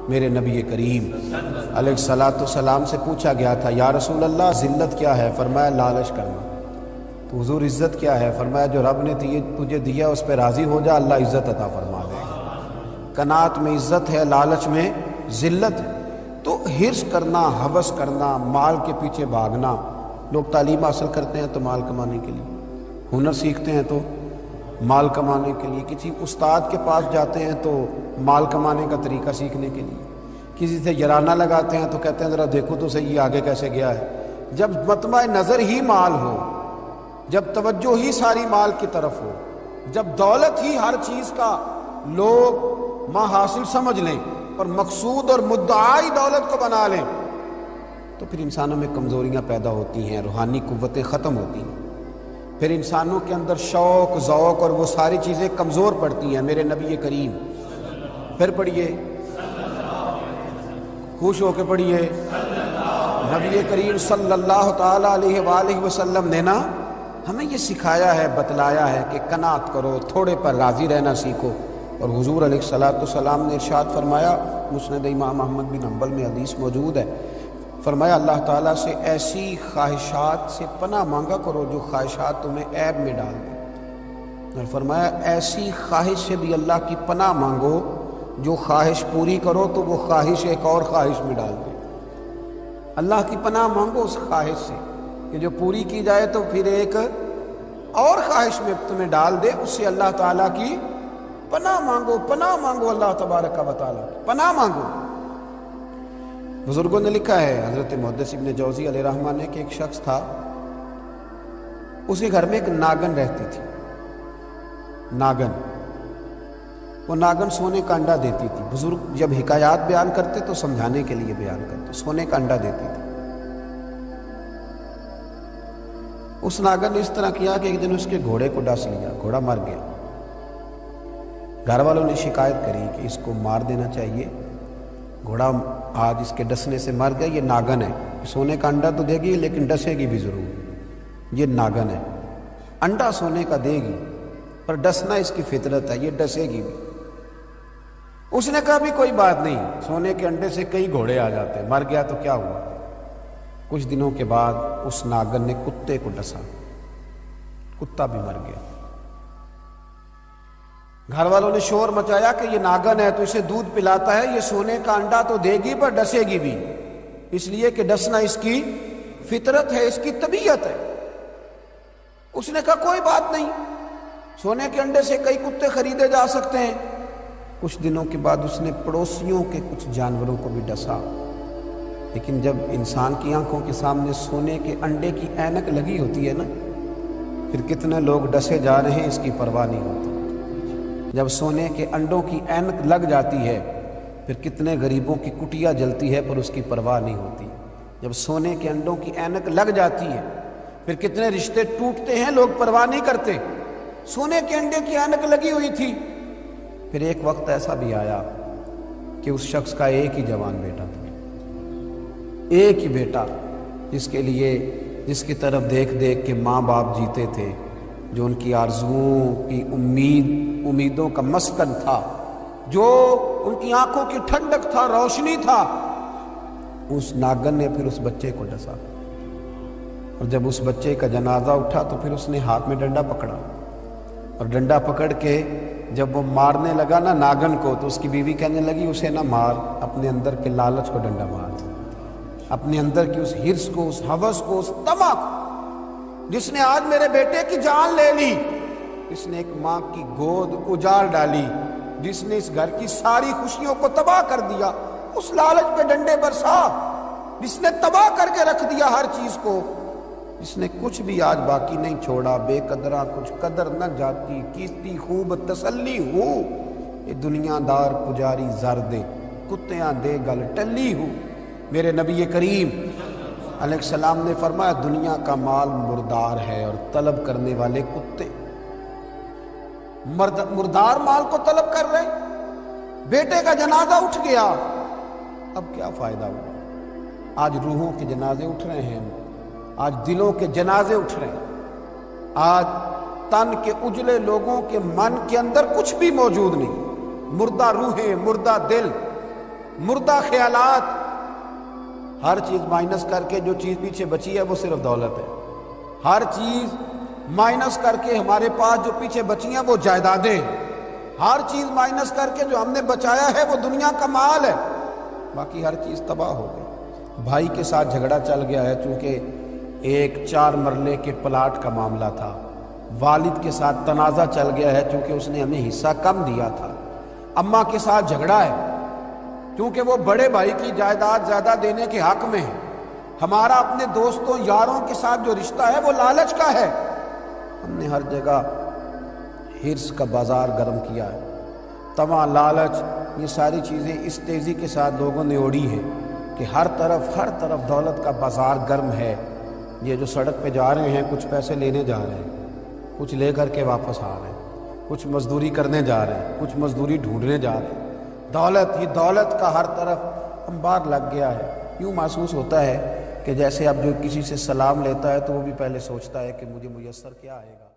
میرے نبی کریم علیہ الصلاۃ والسلام سے پوچھا گیا تھا یا رسول اللہ ذلت کیا ہے؟ فرمایا لالچ کرنا۔ تو حضور عزت کیا ہے؟ فرمایا جو رب نے تجھے دیا اس پہ راضی ہو جا، اللہ عزت عطا فرما دے گا۔ قناعت میں عزت ہے، لالچ میں ذلت ہے۔ تو حرص کرنا، ہوس کرنا، مال کے پیچھے بھاگنا، لوگ تعلیم حاصل کرتے ہیں تو مال کمانے کے لیے، ہنر سیکھتے ہیں تو مال کمانے کے لیے، کسی استاد کے پاس جاتے ہیں تو مال کمانے کا طریقہ سیکھنے کے لیے، کسی سے یارانہ لگاتے ہیں تو کہتے ہیں ذرا دیکھو تو صحیح آگے کیسے گیا ہے۔ جب مطمع نظر ہی مال ہو، جب توجہ ہی ساری مال کی طرف ہو، جب دولت ہی ہر چیز کا لوگ ماں حاصل سمجھ لیں اور مقصود اور مدعائی دولت کو بنا لیں، تو پھر انسانوں میں کمزوریاں پیدا ہوتی ہیں، روحانی قوتیں ختم ہوتی ہیں، پھر انسانوں کے اندر شوق، ذوق اور وہ ساری چیزیں کمزور پڑتی ہیں۔ میرے نبی کریم، پھر پڑھیے، خوش ہو کے پڑھیے، نبی کریم صلی اللہ تعالیٰ علیہ وآلہ وسلم نے نا ہمیں یہ سکھایا ہے، بتلایا ہے کہ قناعت کرو، تھوڑے پر راضی رہنا سیکھو۔ اور حضور علیہ الصلاۃ والسلام نے ارشاد فرمایا، مسند امام احمد بن حنبل میں حدیث موجود ہے، فرمایا اللہ تعالیٰ سے ایسی خواہشات سے پناہ مانگا کرو جو خواہشات تمہیں عیب میں ڈال دیں، اور فرمایا ایسی خواہش سے بھی اللہ کی پناہ مانگو جو خواہش پوری کرو تو وہ خواہش ایک اور خواہش میں ڈال دے۔ اللہ کی پناہ مانگو اس خواہش سے کہ جو پوری کی جائے تو پھر ایک اور خواہش میں تمہیں ڈال دے، اس سے اللہ تعالیٰ کی پناہ مانگو، پناہ مانگو، اللہ تبارک و تعالیٰ کی پناہ مانگو۔ بزرگوں نے لکھا ہے، حضرت محدث ابن جوزی علیہ رحمہ نے، کہ ایک شخص تھا، اس کے گھر میں ایک ناگن رہتی تھی۔ ناگن، وہ ناگن سونے کا انڈا دیتی تھی۔ بزرگ جب حکایات بیان کرتے تو سمجھانے کے لیے بیان کرتے، سونے کا انڈا دیتی تھی۔ اس ناگن نے اس طرح کیا کہ ایک دن اس کے گھوڑے کو ڈس لیا، گھوڑا مر گیا۔ گھر والوں نے شکایت کری کہ اس کو مار دینا چاہیے، گھوڑا آج اس کے ڈسنے سے مر گیا، یہ ناگن ہے، سونے کا انڈا تو دے گی لیکن ڈسے گی بھی ضرور، یہ ناگن ہے، انڈا سونے کا دے گی پر ڈسنا اس کی فطرت ہے، یہ ڈسے گی بھی۔ اس نے کہا بھی کوئی بات نہیں، سونے کے انڈے سے کئی گھوڑے آ جاتے ہیں، مر گیا تو کیا ہوا۔ کچھ دنوں کے بعد اس ناگن نے کتے کو ڈسا، کتا بھی مر گیا۔ گھر والوں نے شور مچایا کہ یہ ناگن ہے تو اسے دودھ پلاتا ہے، یہ سونے کا انڈا تو دے گی پر ڈسے گی بھی، اس لیے کہ ڈسنا اس کی فطرت ہے، اس کی طبیعت ہے۔ اس نے کہا کوئی بات نہیں، سونے کے انڈے سے کئی کتے خریدے جا سکتے ہیں۔ کچھ دنوں کے بعد اس نے پڑوسیوں کے کچھ جانوروں کو بھی ڈسا، لیکن جب انسان کی آنکھوں کے سامنے سونے کے انڈے کی اینک لگی ہوتی ہے نا، پھر کتنے لوگ ڈسے جا رہے ہیں اس کی پرواہ نہیں ہوتی۔ جب سونے کے انڈوں کی اینک لگ جاتی ہے پھر کتنے غریبوں کی کٹیا جلتی ہے پر اس کی پرواہ نہیں ہوتی۔ جب سونے کے انڈوں کی اینک لگ جاتی ہے پھر کتنے رشتے ٹوٹتے ہیں، لوگ پرواہ نہیں کرتے۔ سونے کے انڈے کی اینک لگی ہوئی تھی۔ پھر ایک وقت ایسا بھی آیا کہ اس شخص کا ایک ہی جوان بیٹا تھا، ایک ہی بیٹا، جس کی طرف دیکھ دیکھ کے ماں باپ جیتے تھے، جو ان کی آرزوؤں کی امیدوں کا مسکن تھا، جو ان کی آنکھوں کی ٹھنڈک تھا، روشنی تھا۔ اس ناگن نے پھر اس بچے کو ڈسا، اور جب اس بچے کا جنازہ اٹھا تو پھر اس نے ہاتھ میں ڈنڈا پکڑا، اور ڈنڈا پکڑ کے جب وہ مارنے لگا نا ناگن کو، تو اس کی بیوی کہنے لگی اسے نہ مار، اپنے اندر کے لالچ کو ڈنڈا مار، اپنے اندر کی اس حرص کو، اس ہوس کو، اس طمع کو، جس نے آج میرے بیٹے کی جان لے لی، جس نے ایک ماں کی گود اجاڑ ڈالی، جس نے اس گھر کی ساری خوشیوں کو تباہ کر دیا، اس لالچ پہ ڈنڈے برسا، جس نے تباہ کر کے رکھ دیا ہر چیز کو، جس نے کچھ بھی آج باقی نہیں چھوڑا، بے قدرہ کچھ قدر نہ جاتی، کیستی خوب تسلی ہو، یہ دنیا دار پجاری زردے، کتیاں دے گل ٹلی ہو۔ میرے نبی کریم علیہ السلام نے فرمایا دنیا کا مال مردار ہے اور طلب کرنے والے کتے، مردار مال کو طلب کر رہے۔ بیٹے کا جنازہ اٹھ گیا، اب کیا فائدہ ہوا؟ آج روحوں کے جنازے اٹھ رہے ہیں، آج دلوں کے جنازے اٹھ رہے ہیں، آج تن کے اجلے لوگوں کے من کے اندر کچھ بھی موجود نہیں، مردہ روحیں، مردہ دل، مردہ خیالات، ہر چیز مائنس کر کے جو چیز پیچھے بچی ہے وہ صرف دولت ہے. ہر چیز مائنس کر کے ہمارے پاس جو پیچھے بچی ہیں وہ جائیدادیں. ہر چیز مائنس کر کے جو ہم نے بچایا ہے وہ دنیا کا مال ہے. باقی ہر چیز تباہ ہو گئی. بھائی کے ساتھ جھگڑا چل گیا ہے چونکہ ایک 4 مرلے کے پلاٹ کا معاملہ تھا. والد کے ساتھ تنازع چل گیا ہے چونکہ اس نے ہمیں حصہ کم دیا تھا. اماں کے ساتھ جھگڑا ہے کیونکہ وہ بڑے بھائی کی جائیداد زیادہ دینے کے حق میں ہے. ہمارا اپنے دوستوں یاروں کے ساتھ جو رشتہ ہے وہ لالچ کا ہے. ہم نے ہر جگہ حرص کا بازار گرم کیا ہے. طمع، لالچ، یہ ساری چیزیں اس تیزی کے ساتھ لوگوں نے اوڑھی ہے کہ ہر طرف دولت کا بازار گرم ہے. یہ جو سڑک پہ جا رہے ہیں کچھ پیسے لینے جا رہے ہیں، کچھ لے کر کے واپس آ رہے ہیں، کچھ مزدوری کرنے جا رہے ہیں، کچھ مزدوری ڈھونڈنے جا رہے ہیں. دولت ہی دولت کا ہر طرف انبار لگ گیا ہے. یوں محسوس ہوتا ہے کہ جیسے اب جو کسی سے سلام لیتا ہے تو وہ بھی پہلے سوچتا ہے کہ مجھے میسر کیا آئے گا.